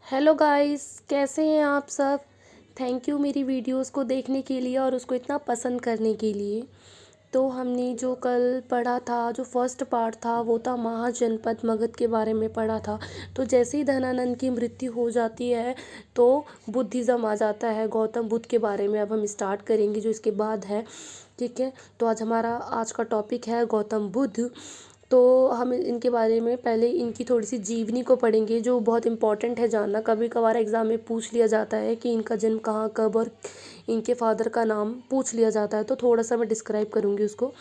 Hello guys, कैसे हैं आप सब। थैंक यू मेरी वीडियोस को देखने के लिए और उसको इतना पसंद करने के लिए। तो हमने जो कल पढ़ा था, जो फर्स्ट पार्ट था, वो था महाजनपद मगध के बारे में पढ़ा था। तो जैसे ही धनानंद की मृत्यु हो जाती है तो बुद्धिज़्म आ जाता है। गौतम बुद्ध के बारे में अब हम स्टार्ट करेंगे जो इसके बाद है। ठीक है, तो आज का टॉपिक है गौतम बुद्ध। तो हम इनके बारे में पहले इनकी थोड़ी सी जीवनी को पढ़ेंगे जो बहुत इम्पॉर्टेंट है जानना। कभी कभार एग्ज़ाम में पूछ लिया जाता है कि इनका जन्म कहाँ कब और इनके फादर का नाम पूछ लिया जाता है, तो थोड़ा सा मैं डिस्क्राइब करूँगी उसको।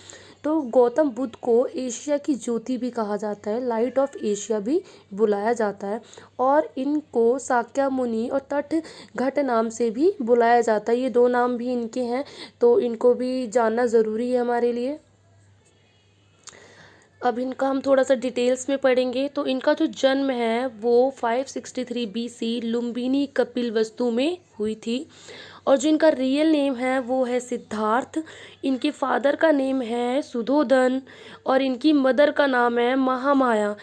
तो गौतम बुद्ध को एशिया की ज्योति भी कहा जाता है, लाइट ऑफ एशिया भी बुलाया जाता है। और इनको साक्यामुनि और तटघट नाम से भी बुलाया जाता है। ये दो नाम भी इनके हैं, तो इनको भी जानना ज़रूरी है हमारे लिए। अब इनका हम थोड़ा सा डिटेल्स में पढ़ेंगे। तो इनका जो जन्म है वो 563 BC लुम्बिनी कपिलवस्तु में हुई थी। और जो इनका रियल नेम है वो है सिद्धार्थ। इनके फादर का नेम है सुधोधन और इनकी मदर का नाम है महामाया।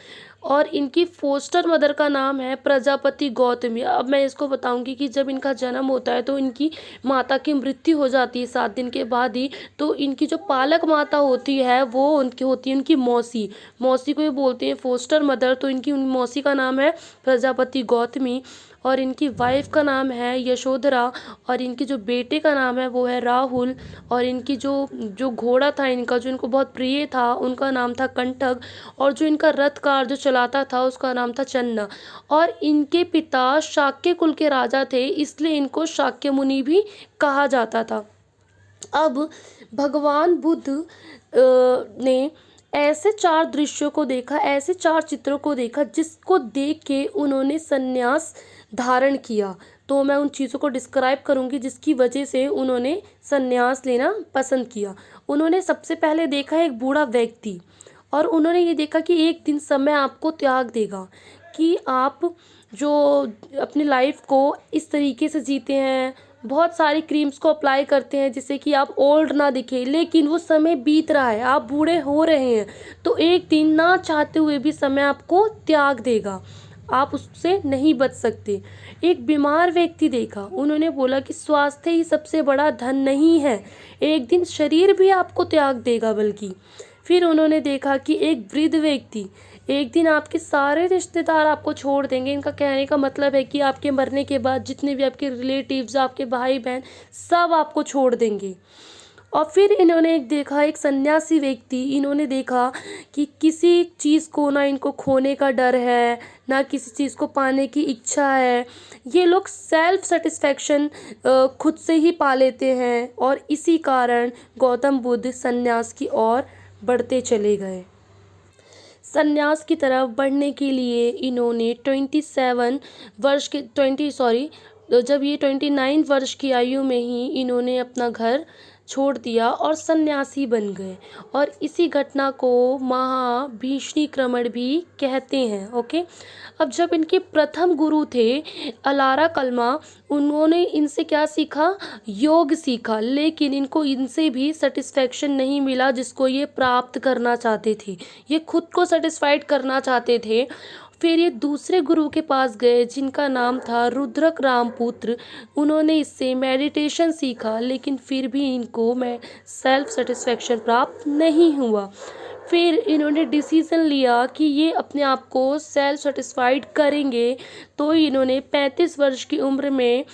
और इनकी फोस्टर मदर का नाम है प्रजापति गौतमी। अब मैं इसको बताऊंगी कि जब इनका जन्म होता है तो इनकी माता की मृत्यु हो जाती है 7 दिन के बाद ही। तो इनकी जो पालक माता होती है वो उनकी होती है उनकी मौसी। मौसी को ये बोलते हैं फोस्टर मदर। तो इनकी उन मौसी का नाम है प्रजापति गौतमी और इनकी वाइफ का नाम है यशोधरा। और इनके जो बेटे का नाम है वो है राहुल। और इनकी जो जो घोड़ा था इनका, जो इनको बहुत प्रिय था, उनका नाम था कंटक। और जो इनका रथ कार जो चलाता था उसका नाम था चन्ना। और इनके पिता शाक्य कुल के राजा थे, इसलिए इनको शाक्य मुनि भी कहा जाता था। अब भगवान बुद्ध ने ऐसे 4 दृश्यों को देखा, ऐसे 4 चित्रों को देखा जिसको देख के उन्होंने संन्यास धारण किया। तो मैं उन चीज़ों को डिस्क्राइब करूंगी जिसकी वजह से उन्होंने संन्यास लेना पसंद किया। उन्होंने सबसे पहले देखा एक बूढ़ा व्यक्ति और उन्होंने ये देखा कि एक दिन समय आपको त्याग देगा, कि आप जो अपनी लाइफ को इस तरीके से जीते हैं, बहुत सारी क्रीम्स को अप्लाई करते हैं जिससे कि आप ओल्ड ना दिखे, लेकिन वो समय बीत रहा है, आप बूढ़े हो रहे हैं। तो एक दिन ना चाहते हुए भी समय आपको त्याग देगा, आप उससे नहीं बच सकते। एक बीमार व्यक्ति देखा, उन्होंने बोला कि स्वास्थ्य ही सबसे बड़ा धन नहीं है, एक दिन शरीर भी आपको त्याग देगा। बल्कि फिर उन्होंने देखा कि एक वृद्ध व्यक्ति, एक दिन आपके सारे रिश्तेदार आपको छोड़ देंगे। इनका कहने का मतलब है कि आपके मरने के बाद जितने भी आपके रिलेटिव्स, आपके भाई बहन, सब आपको छोड़ देंगे। और फिर इन्होंने देखा एक सन्यासी व्यक्ति, इन्होंने देखा कि किसी चीज़ को ना इनको खोने का डर है, ना किसी चीज़ को पाने की इच्छा है। ये लोग सेल्फ सेटिस्फैक्शन खुद से ही पा लेते हैं और इसी कारण गौतम बुद्ध सन्यास की ओर बढ़ते चले गए। संन्यास की तरफ बढ़ने के लिए इन्होंने 29 वर्ष की आयु में ही इन्होंने अपना घर छोड़ दिया और सन्यासी बन गए। और इसी घटना को महाभीष्णीक्रमण भी कहते हैं। ओके, अब जब इनके प्रथम गुरु थे अलारा कल्मा, उन्होंने इनसे क्या सीखा, योग सीखा। लेकिन इनको इनसे भी सेटिस्फेक्शन नहीं मिला जिसको ये प्राप्त करना चाहते थे, ये खुद को सेटिस्फाइड करना चाहते थे। फिर ये दूसरे गुरु के पास गए जिनका नाम था रुद्रक रामपुत्र। उन्होंने इससे मेडिटेशन सीखा, लेकिन फिर भी इनको सेल्फ सेटिस्फेक्शन प्राप्त नहीं हुआ। फिर इन्होंने डिसीज़न लिया कि ये अपने आप को सेल्फ सेटिस्फाइड करेंगे। तो इन्होंने 35 वर्ष की उम्र में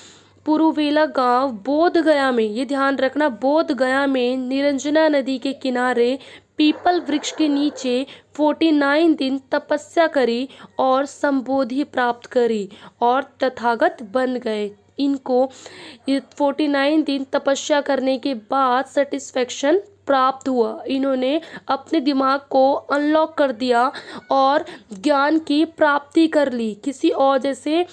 पुरुवेला गांव बोध गया में, ये ध्यान रखना, बोध गया में निरंजना नदी के किनारे पीपल वृक्ष के नीचे 49 दिन तपस्या करी और संबोधि प्राप्त करी और तथागत बन गए। इनको 49 दिन तपस्या करने के बाद सेटिस्फेक्शन प्राप्त हुआ। इन्होंने अपने दिमाग को अनलॉक कर दिया और ज्ञान की प्राप्ति कर ली। किसी और जैसे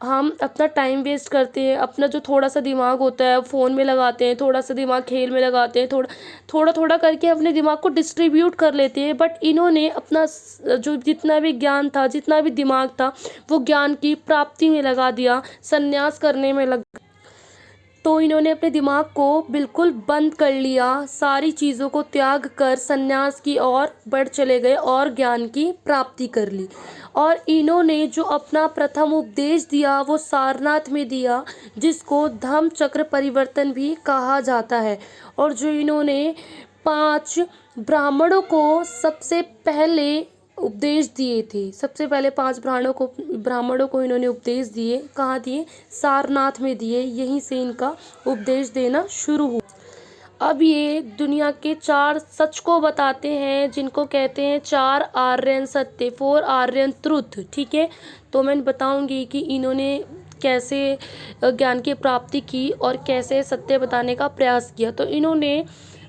हम अपना टाइम वेस्ट करते हैं, अपना जो थोड़ा सा दिमाग होता है फ़ोन में लगाते हैं, थोड़ा सा दिमाग खेल में लगाते हैं, थोड़ा थोड़ा करके अपने दिमाग को डिस्ट्रीब्यूट कर लेते हैं। बट इन्होंने अपना जो जितना भी ज्ञान था, जितना भी दिमाग था, वो ज्ञान की प्राप्ति में लगा दिया, संन्यास करने में लग। तो इन्होंने अपने दिमाग को बिल्कुल बंद कर लिया, सारी चीज़ों को त्याग कर संन्यास की ओर बढ़ चले गए और ज्ञान की प्राप्ति कर ली। और इन्होंने जो अपना प्रथम उपदेश दिया वो सारनाथ में दिया, जिसको धम्म चक्र परिवर्तन भी कहा जाता है। और जो इन्होंने 5 ब्राह्मणों को सबसे पहले उपदेश दिए थे, सबसे पहले 5 ब्राह्मणों को इन्होंने उपदेश दिए, कहाँ दिए? सारनाथ में दिए। यहीं से इनका उपदेश देना शुरू हुआ। अब ये दुनिया के 4 सच को बताते हैं, जिनको कहते हैं 4 आर्यन सत्य, 4 आर्यन ट्रुथ। ठीक है, तो मैं बताऊंगी कि इन्होंने कैसे ज्ञान की प्राप्ति की और कैसे सत्य बताने का प्रयास किया। तो इन्होंने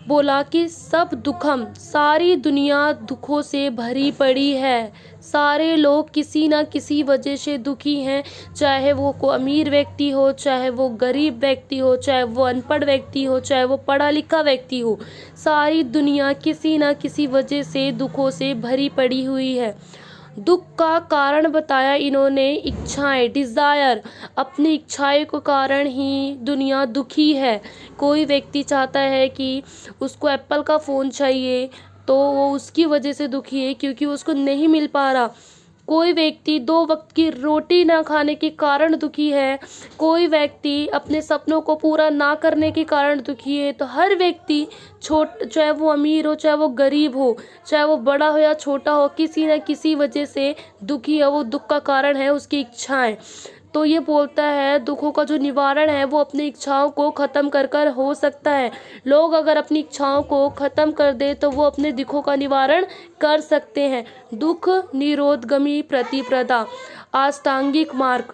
बोला कि सब दुखम, सारी दुनिया दुखों से भरी पड़ी है, सारे लोग किसी ना किसी वजह से दुखी हैं, चाहे वो को अमीर व्यक्ति हो, चाहे वो गरीब व्यक्ति हो, चाहे वो अनपढ़ व्यक्ति हो, चाहे वो पढ़ा लिखा व्यक्ति हो, सारी दुनिया किसी ना किसी वजह से दुखों से भरी पड़ी हुई है। दुख का कारण बताया इन्होंने इच्छाएं, डिज़ायर, अपनी इच्छाएं के कारण ही दुनिया दुखी है। कोई व्यक्ति चाहता है कि उसको एप्पल का फ़ोन चाहिए, तो वो उसकी वजह से दुखी है क्योंकि उसको नहीं मिल पा रहा। कोई व्यक्ति 2 वक्त की रोटी ना खाने के कारण दुखी है, कोई व्यक्ति अपने सपनों को पूरा ना करने के कारण दुखी है। तो हर व्यक्ति चाहे वो अमीर हो, चाहे वो गरीब हो, चाहे वो बड़ा हो या छोटा हो, किसी न किसी वजह से दुखी है। वो दुख का कारण है उसकी इच्छाएं। तो ये बोलता है दुखों का जो निवारण है वो अपनी इच्छाओं को ख़त्म कर हो सकता है। लोग अगर अपनी इच्छाओं को ख़त्म कर दे तो वो अपने दुखों का निवारण कर सकते हैं। दुख निरोधगमी प्रतिप्रदा, अष्टांगिक मार्ग।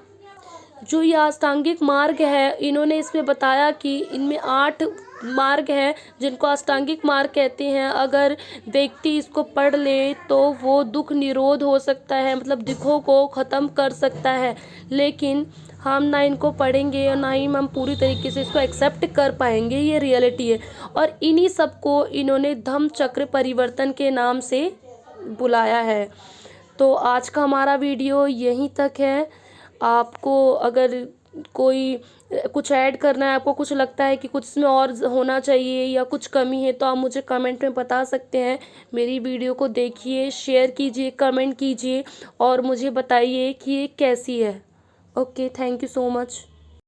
जो ये अष्टांगिक मार्ग है, इन्होंने इसमें बताया कि इनमें 8 मार्ग हैं जिनको अष्टांगिक मार्ग कहते हैं। अगर व्यक्ति इसको पढ़ ले तो वो दुख निरोध हो सकता है, मतलब दुखों को ख़त्म कर सकता है। लेकिन हम ना इनको पढ़ेंगे और ना ही हम पूरी तरीके से इसको एक्सेप्ट कर पाएंगे, ये रियलिटी है। और इन्हीं सबको इन्होंने धम्म चक्र परिवर्तन के नाम से बुलाया है। तो आज का हमारा वीडियो यहीं तक है। आपको अगर कोई कुछ ऐड करना है, आपको कुछ लगता है कि कुछ इसमें और होना चाहिए या कुछ कमी है, तो आप मुझे कमेंट में बता सकते हैं। मेरी वीडियो को देखिए, शेयर कीजिए, कमेंट कीजिए और मुझे बताइए कि ये कैसी है। Okay, thank you so much.